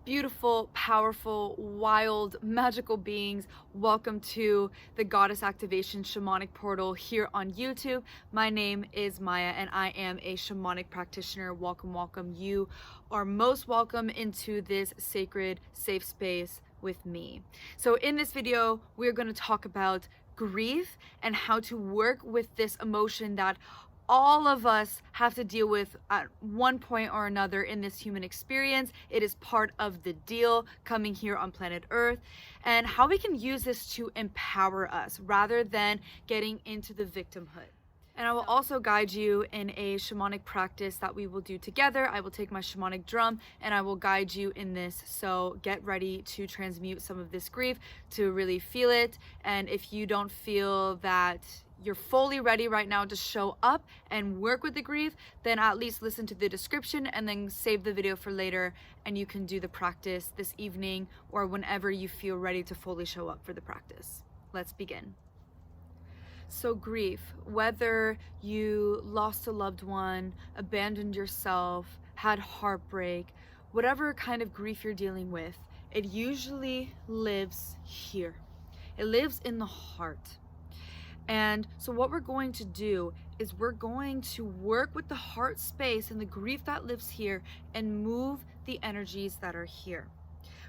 Beautiful, powerful, wild, magical beings. Welcome to the Goddess Activation Shamanic Portal here on YouTube. My name is Maya and I am a shamanic practitioner. Welcome, welcome. You are most welcome into this sacred, safe space with me. So in this video, we're going to talk about grief and how to work with this emotion that all of us have to deal with at one point or another in this human experience. It is part of the deal coming here on planet Earth, and how we can use this to empower us rather than getting into the victimhood. And I will also guide you in a shamanic practice that we will do together. I will take my shamanic drum and I will guide you in this. So get ready to transmute some of this grief, to really feel it. And if you don't feel that you're fully ready right now to show up and work with the grief, then at least listen to the description and then save the video for later, and you can do the practice this evening or whenever you feel ready to fully show up for the practice. Let's begin. So grief, whether you lost a loved one, abandoned yourself, had heartbreak, whatever kind of grief you're dealing with, it usually lives here. It lives in the heart. And so what we're going to do is we're going to work with the heart space and the grief that lives here and move the energies that are here.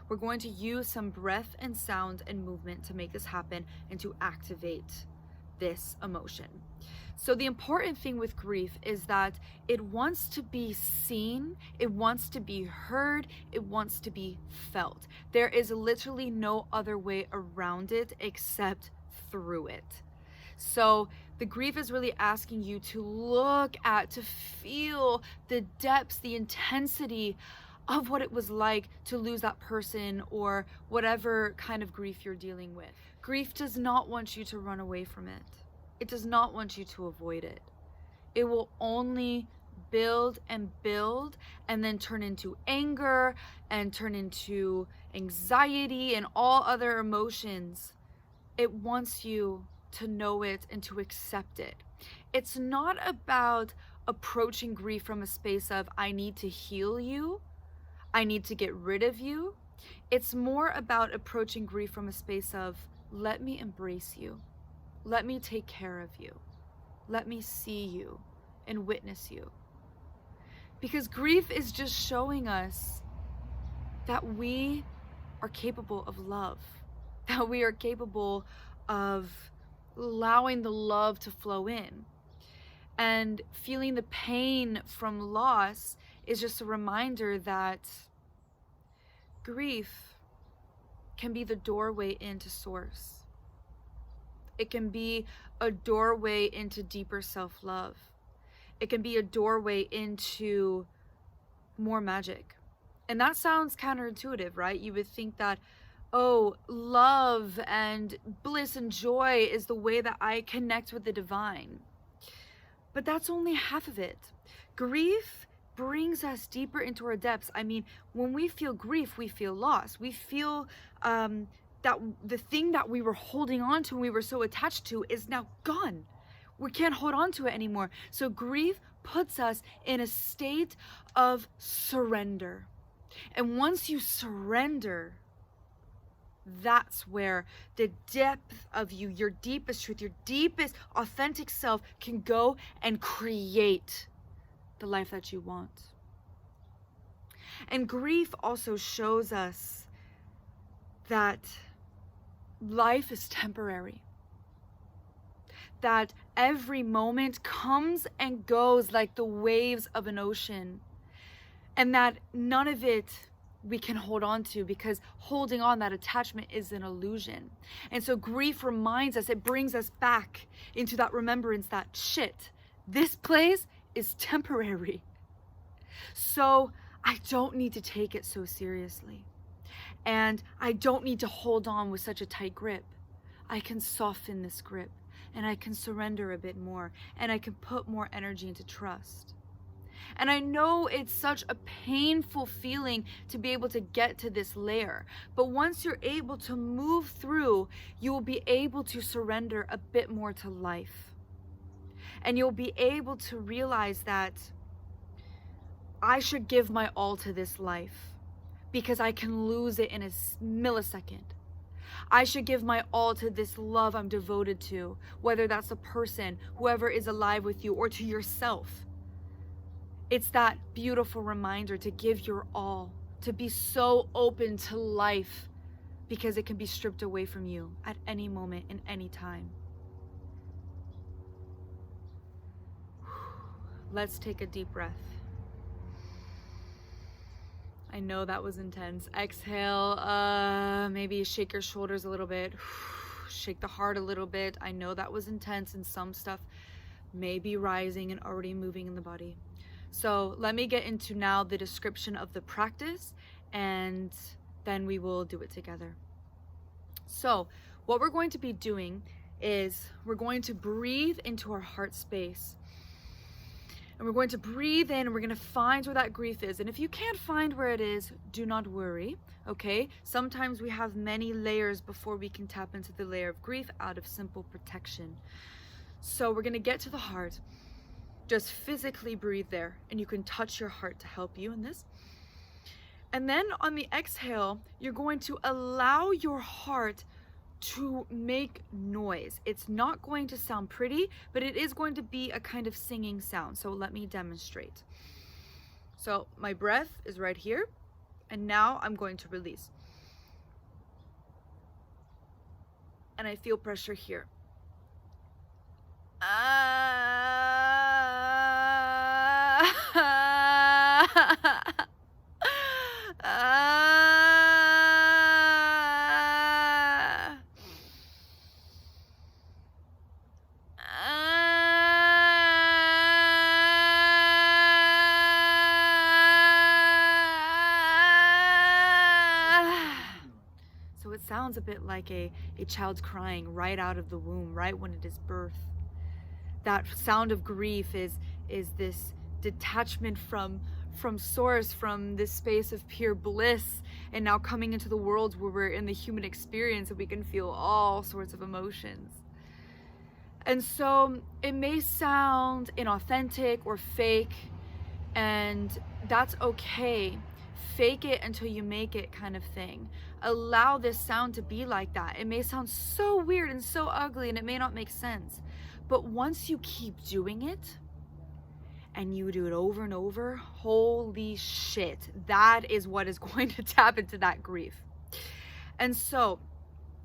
We're going to use some breath and sound and movement to make this happen and to activate this emotion. So the important thing with grief is that it wants to be seen, it wants to be heard, it wants to be felt. There is literally no other way around it except through it. So the grief is really asking you to look at, to feel the depths, the intensity of what it was like to lose that person or whatever kind of grief you're dealing with. Grief does not want you to run away from it. It does not want you to avoid it. It will only build and build and then turn into anger and turn into anxiety and all other emotions. It wants you to know it and to accept it. It's not about approaching grief from a space of, I need to heal you, I need to get rid of you. It's more about approaching grief from a space of, let me embrace you, let me take care of you, let me see you and witness you. Because grief is just showing us that we are capable of love, that we are capable of allowing the love to flow in. And feeling the pain from loss is just a reminder that grief can be the doorway into source. It can be a doorway into deeper self-love. It can be a doorway into more magic. And that sounds counterintuitive, right? You would think that, oh, love and bliss and joy is the way that I connect with the divine. But that's only half of it. Grief brings us deeper into our depths. I mean, when we feel grief, we feel loss. We feel that the thing that we were holding on to and we were so attached to is now gone. We can't hold on to it anymore. So grief puts us in a state of surrender. And once you surrender, that's where the depth of you, your deepest truth, your deepest authentic self can go and create the life that you want. And grief also shows us that life is temporary, that every moment comes and goes like the waves of an ocean, and that none of it we can hold on to, because holding on, that attachment is an illusion. And so grief reminds us, it brings us back into that remembrance that shit, this place is temporary. So I don't need to take it so seriously. And I don't need to hold on with such a tight grip. I can soften this grip and I can surrender a bit more and I can put more energy into trust. And I know it's such a painful feeling to be able to get to this layer, but once you're able to move through, you will be able to surrender a bit more to life. And you'll be able to realize that I should give my all to this life, because I can lose it in a millisecond. I should give my all to this love I'm devoted to, whether that's a person, whoever is alive with you, or to yourself. It's that beautiful reminder to give your all, to be so open to life, because it can be stripped away from you at any moment, in any time. Let's take a deep breath. I know that was intense. Exhale, maybe shake your shoulders a little bit. Shake the heart a little bit. I know that was intense, and some stuff may be rising and already moving in the body. So let me get into now the description of the practice, and then we will do it together. So what we're going to be doing is we're going to breathe into our heart space. And we're going to breathe in, and we're going to find where that grief is. And if you can't find where it is, do not worry, okay? Sometimes we have many layers before we can tap into the layer of grief out of simple protection. So we're going to get to the heart. Just physically breathe there, and you can touch your heart to help you in this. And then on the exhale, you're going to allow your heart to make noise. It's not going to sound pretty, but it is going to be a kind of singing sound. So let me demonstrate. So my breath is right here, and now I'm going to release. And I feel pressure here. So it sounds a bit like a child's crying right out of the womb, right when it is birth. That sound of grief is this detachment from source, from this space of pure bliss, and now coming into the world where we're in the human experience and we can feel all sorts of emotions. And so it may sound inauthentic or fake, and that's okay. Fake it until you make it kind of thing. Allow this sound to be like that. It may sound so weird and so ugly, and it may not make sense. But once you keep doing it, and you do it over and over, holy shit, that is what is going to tap into that grief. And so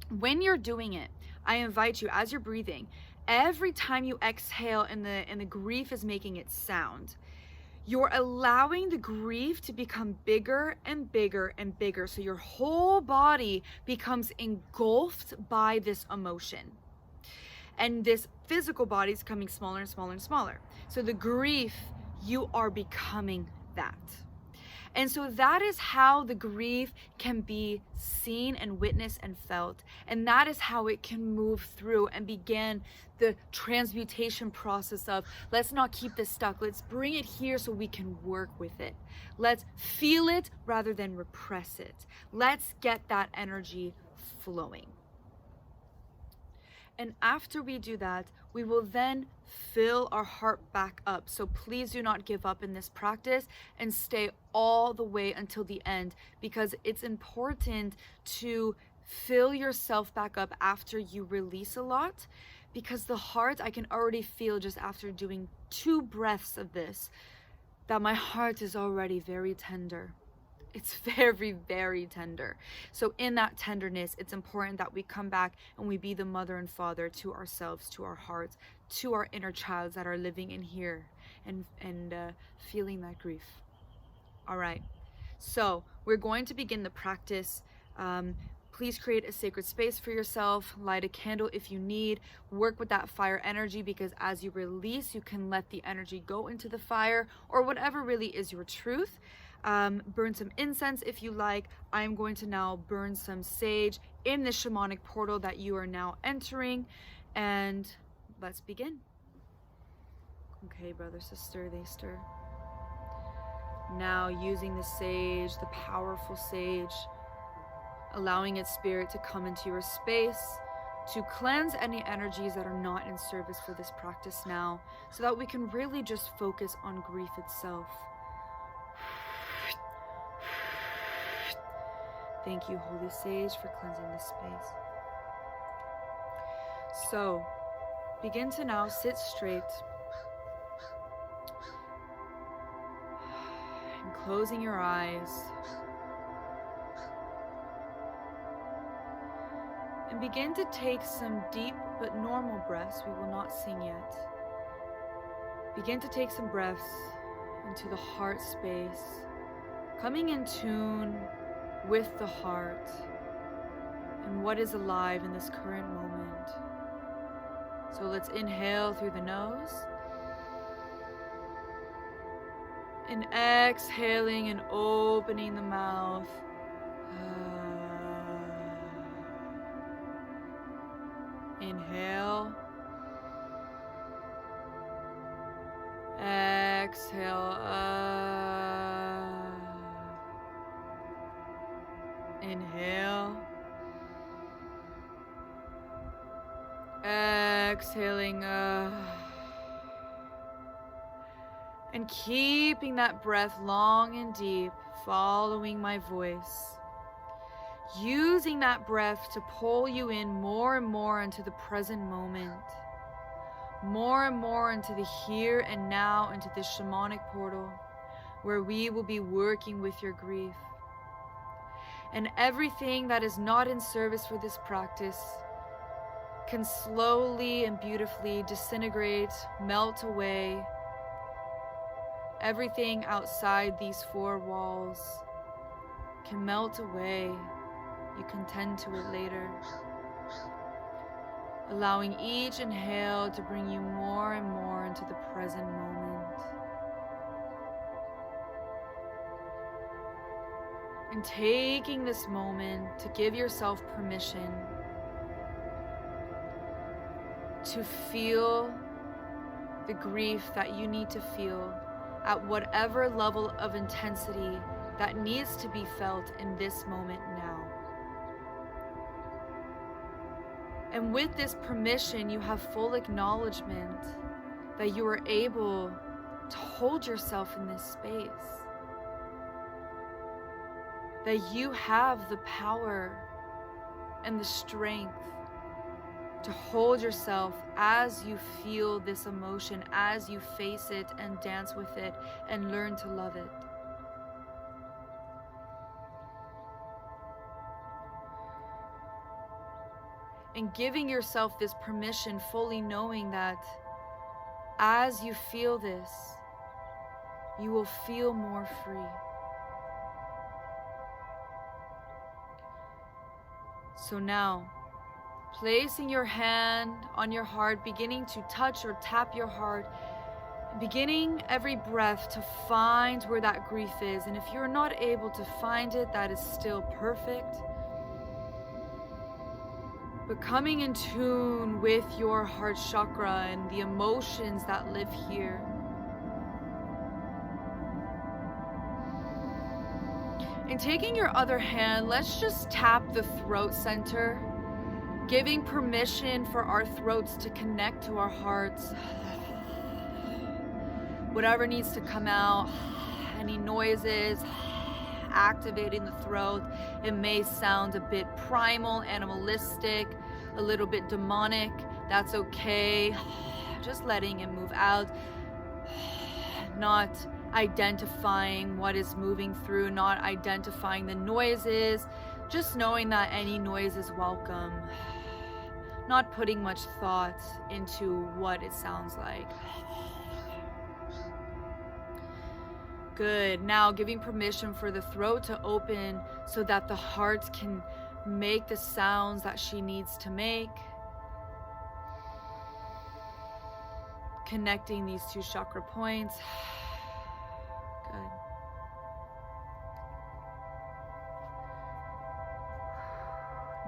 when you're doing it, I invite you, as you're breathing, every time you exhale and the grief is making its sound, you're allowing the grief to become bigger and bigger and bigger. So your whole body becomes engulfed by this emotion. And this physical body is becoming smaller and smaller and smaller. So the grief, you are becoming that. And so that is how the grief can be seen and witnessed and felt. And that is how it can move through and begin the transmutation process of, let's not keep this stuck. Let's bring it here so we can work with it. Let's feel it rather than repress it. Let's get that energy flowing. And after we do that, we will then fill our heart back up. So please do not give up in this practice and stay all the way until the end, because it's important to fill yourself back up after you release a lot, because the heart, I can already feel just after doing 2 breaths of this, that my heart is already very tender. It's very, very tender. So in that tenderness, it's important that we come back and we be the mother and father to ourselves, to our hearts, to our inner childs that are living in here and feeling that grief. All right. So we're going to begin the practice. Please create a sacred space for yourself. Light a candle if you need. Work with that fire energy, because as you release, you can let the energy go into the fire, or whatever really is your truth. Burn some incense if you like. I'm going to now burn some sage in the shamanic portal that you are now entering, and let's begin. Okay, brother, sister, they stir. Now using the sage, the powerful sage, allowing its spirit to come into your space to cleanse any energies that are not in service for this practice now, so that we can really just focus on grief itself. Thank you, Holy Sage, for cleansing this space. So, begin to now sit straight and closing your eyes. And begin to take some deep but normal breaths. We will not sing yet. Begin to take some breaths into the heart space, coming in tune with the heart and what is alive in this current moment. So let's inhale through the nose and exhaling and opening the mouth. Inhale. Exhale. Inhale. Exhaling. And keeping that breath long and deep, following my voice. Using that breath to pull you in more and more into the present moment. More and more into the here and now, into this shamanic portal, where we will be working with your grief. And everything that is not in service for this practice can slowly and beautifully disintegrate, melt away. Everything outside these four walls can melt away. You can tend to it later. Allowing each inhale to bring you more and more into the present moment. And taking this moment to give yourself permission to feel the grief that you need to feel at whatever level of intensity that needs to be felt in this moment now. And with this permission, you have full acknowledgement that you are able to hold yourself in this space. That you have the power and the strength to hold yourself as you feel this emotion, as you face it and dance with it and learn to love it. And giving yourself this permission, fully knowing that as you feel this, you will feel more free. So now, placing your hand on your heart, beginning to touch or tap your heart, beginning every breath to find where that grief is. And if you're not able to find it, that is still perfect. But coming in tune with your heart chakra and the emotions that live here. And taking your other hand, let's just tap the throat center, giving permission for our throats to connect to our hearts. Whatever needs to come out, any noises, activating the throat. It may sound a bit primal, animalistic, a little bit demonic. That's okay. Just letting it move out. Not identifying what is moving through, not identifying the noises, just knowing that any noise is welcome. Not putting much thought into what it sounds like. Good. Now giving permission for the throat to open so that the heart can make the sounds that she needs to make. Connecting these two chakra points. Good.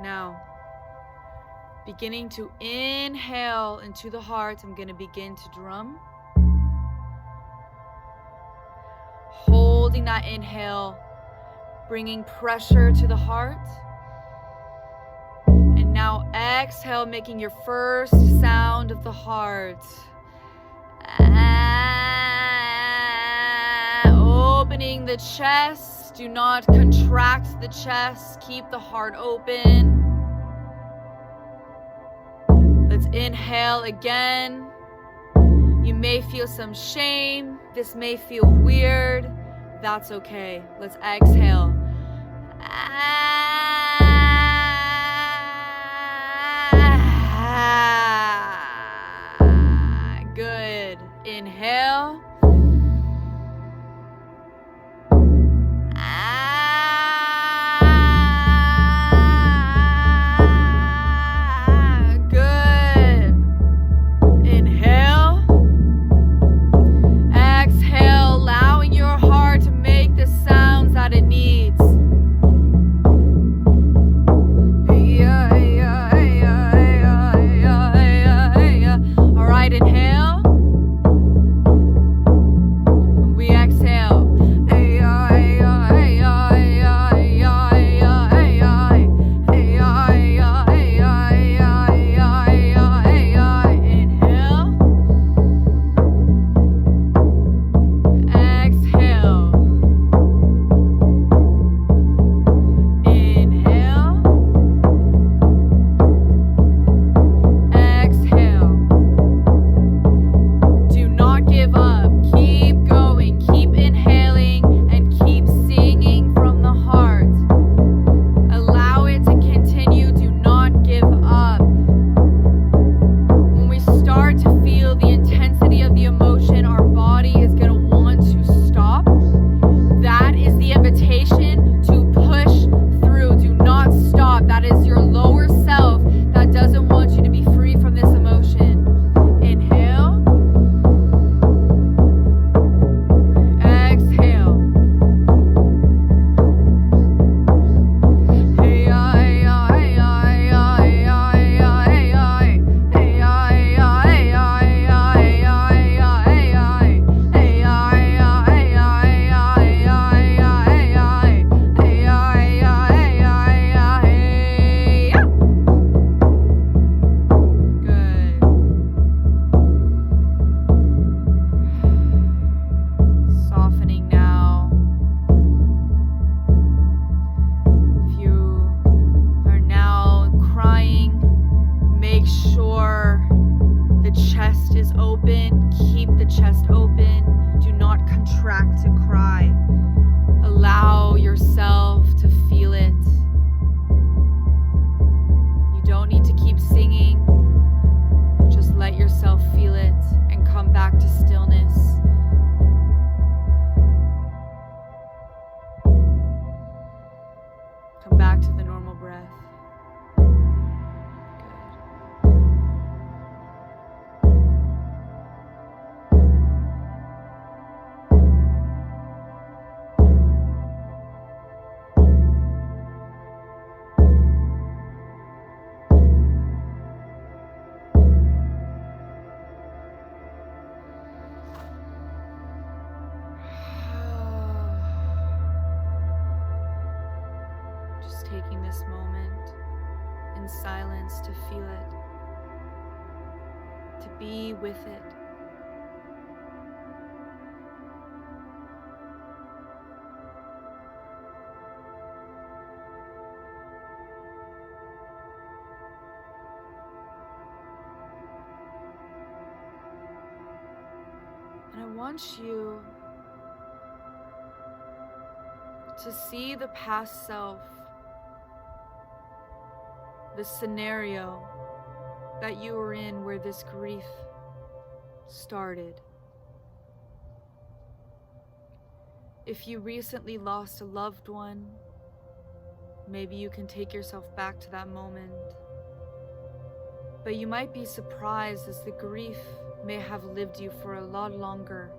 Now, beginning to inhale into the heart, I'm going to begin to drum. Holding that inhale, bringing pressure to the heart. And now exhale, making your first sound of the heart. Opening the chest. Do not contract the chest. Keep the heart open. Let's inhale again. You may feel some shame. This may feel weird. That's okay. Let's exhale. Good. Inhale. Good. Inhale. Exhale, allowing your heart to make the sounds that it needs. All right, inhale. We exhale. Taking this moment in silence to feel it, to be with it. And I want you to see the past self, the scenario that you were in where this grief started. If you recently lost a loved one, maybe you can take yourself back to that moment. But you might be surprised as the grief may have lived you for a lot longer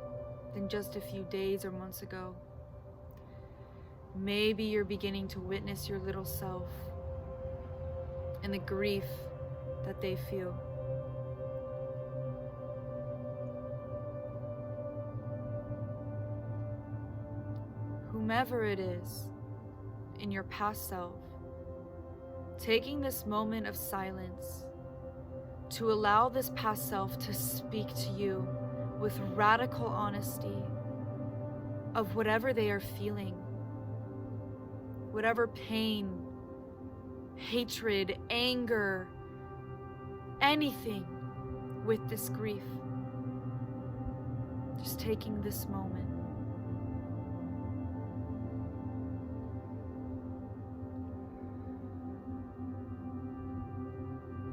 than just a few days or months ago. Maybe you're beginning to witness your little self and the grief that they feel. Whomever it is in your past self, taking this moment of silence to allow this past self to speak to you with radical honesty of whatever they are feeling. whatever pain, hatred, anger, anything with this grief. Just taking this moment.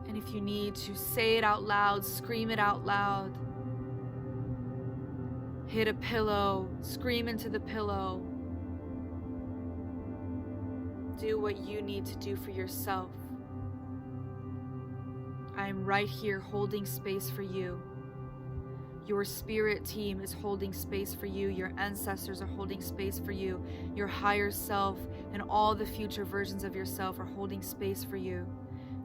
And if you need to say it out loud, scream it out loud. Hit a pillow, scream into the pillow. Do what you need to do for yourself. I am right here holding space for you. Your spirit team is holding space for you. Your ancestors are holding space for you. Your higher self and all the future versions of yourself are holding space for you.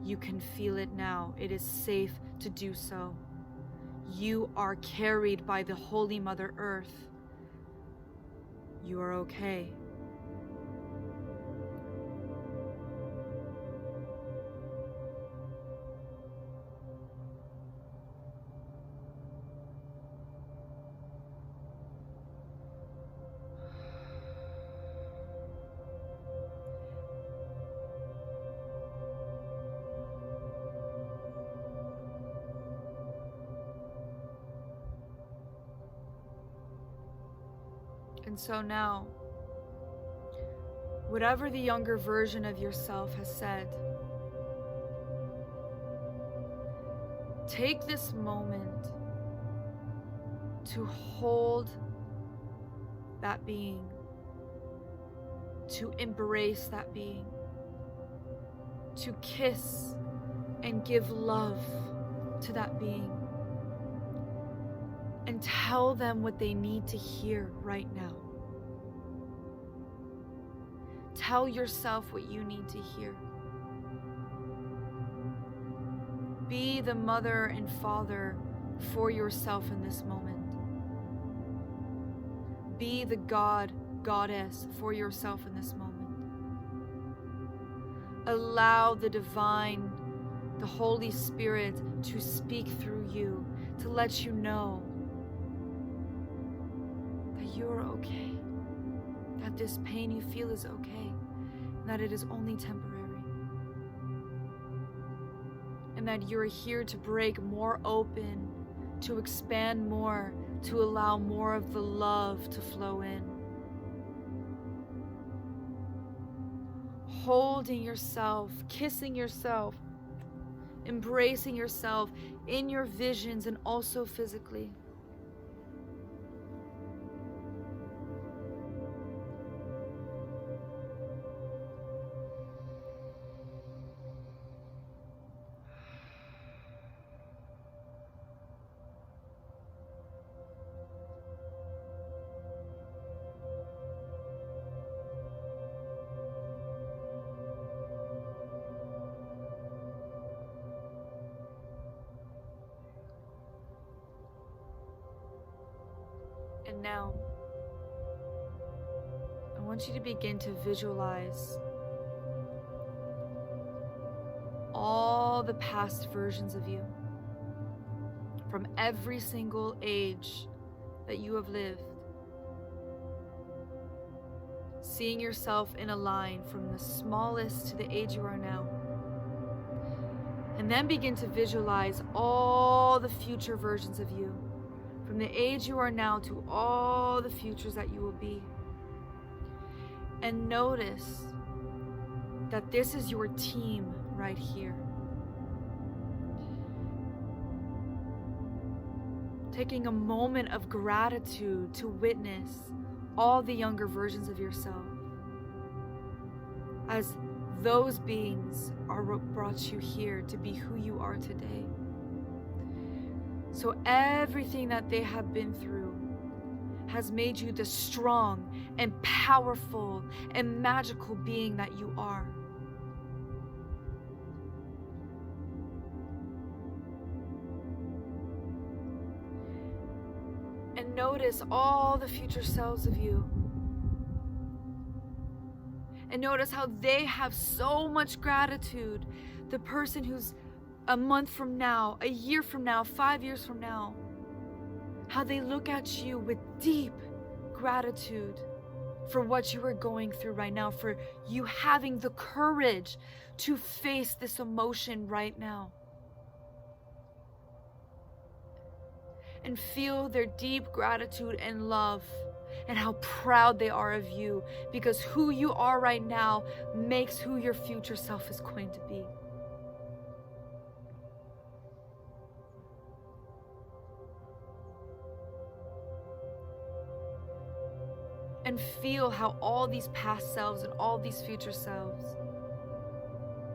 You can feel it now. It is safe to do so. You are carried by the Holy Mother Earth. You are okay. And so now, whatever the younger version of yourself has said, take this moment to hold that being, to embrace that being, to kiss and give love to that being. And tell them what they need to hear right now. Tell yourself what you need to hear. Be the mother and father for yourself in this moment. Be the God, goddess for yourself in this moment. Allow the divine, the Holy Spirit to speak through you, to let you know you're okay, that this pain you feel is okay, and that it is only temporary, and that you're here to break more open, to expand more, to allow more of the love to flow in. Holding yourself, kissing yourself, embracing yourself in your visions and also physically. And now, I want you to begin to visualize all the past versions of you from every single age that you have lived. Seeing yourself in a line from the smallest to the age you are now. And then begin to visualize all the future versions of you, from the age you are now to all the futures that you will be. And notice that this is your team right here. Taking a moment of gratitude to witness all the younger versions of yourself, as those beings are what brought you here to be who you are today. So everything that they have been through has made you the strong and powerful and magical being that you are. And notice all the future selves of you. And notice how they have so much gratitude. The person who's a month from now, a year from now, 5 years from now, how they look at you with deep gratitude for what you are going through right now, for you having the courage to face this emotion right now. And feel their deep gratitude and love and how proud they are of you, because who you are right now makes who your future self is going to be. And feel how all these past selves and all these future selves,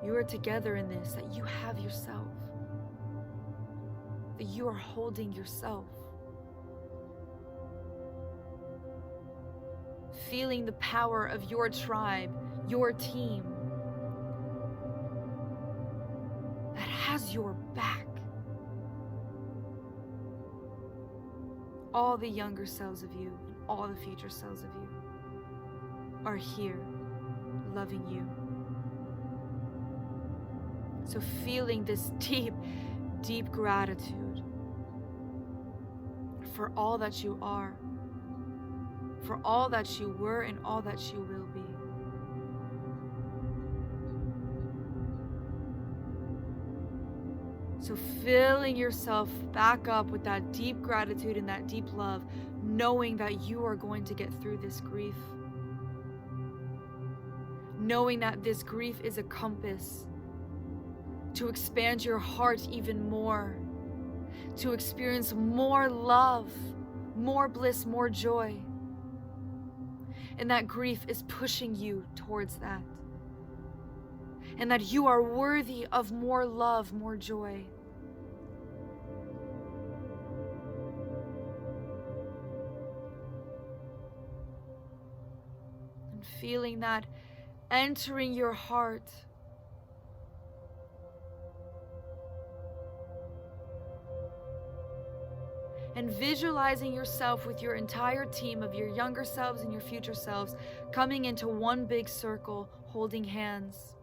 you are together in this, that you have yourself, that you are holding yourself. Feeling the power of your tribe, your team, that has your back. All the younger selves of you, all the future selves of you are here, loving you. So feeling this deep, deep gratitude for all that you are, for all that you were and all that you will be. So filling yourself back up with that deep gratitude and that deep love, knowing that you are going to get through this grief. Knowing that this grief is a compass to expand your heart even more, to experience more love, more bliss, more joy. And that grief is pushing you towards that. And that you are worthy of more love, more joy. And feeling that entering your heart. And visualizing yourself with your entire team of your younger selves and your future selves coming into one big circle, holding hands.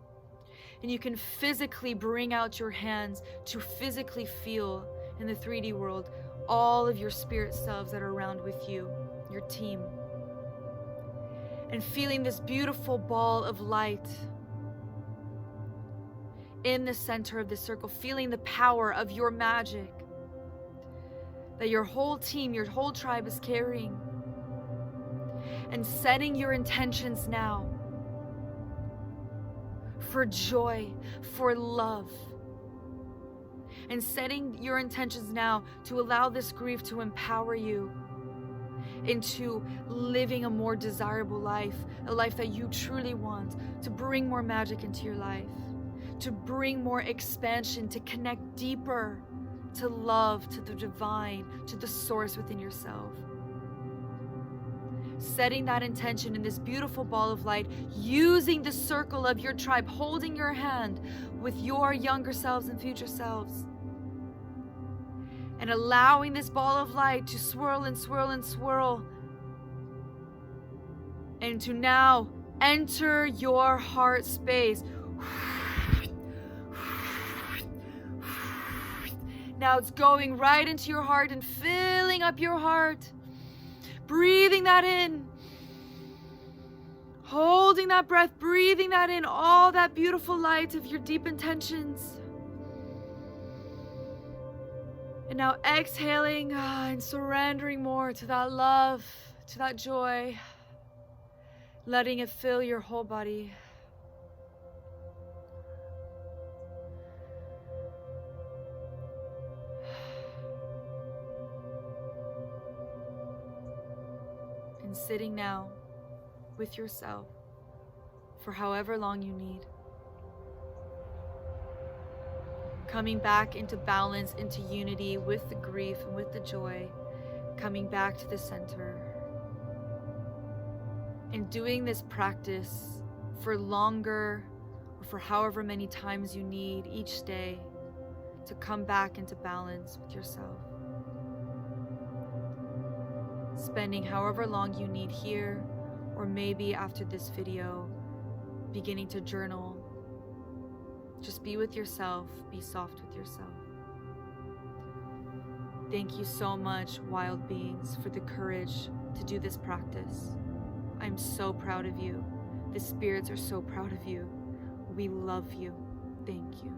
And you can physically bring out your hands to physically feel in the 3D world all of your spirit selves that are around with you, your team. And feeling this beautiful ball of light in the center of the circle, feeling the power of your magic that your whole team, your whole tribe is carrying. And setting your intentions now for joy, for love. And setting your intentions now to allow this grief to empower you into living a more desirable life, a life that you truly want, to bring more magic into your life, to bring more expansion, to connect deeper to love, to the divine, to the source within yourself. Setting that intention in this beautiful ball of light, using the circle of your tribe, holding your hand with your younger selves and future selves. And allowing this ball of light to swirl and swirl and swirl. And to now enter your heart space. Now it's going right into your heart and filling up your heart. Breathing that in. Holding that breath, breathing that in, all that beautiful light of your deep intentions. And now exhaling and surrendering more to that love, to that joy. Letting it fill your whole body. And sitting now with yourself for however long you need. Coming back into balance, into unity with the grief and with the joy. Coming back to the center. And doing this practice for longer or for however many times you need each day to come back into balance with yourself. Spending however long you need here, or maybe after this video, beginning to journal. Just be with yourself, be soft with yourself. Thank you so much, wild beings, for the courage to do this practice. I'm so proud of you. The spirits are so proud of you. We love you. Thank you.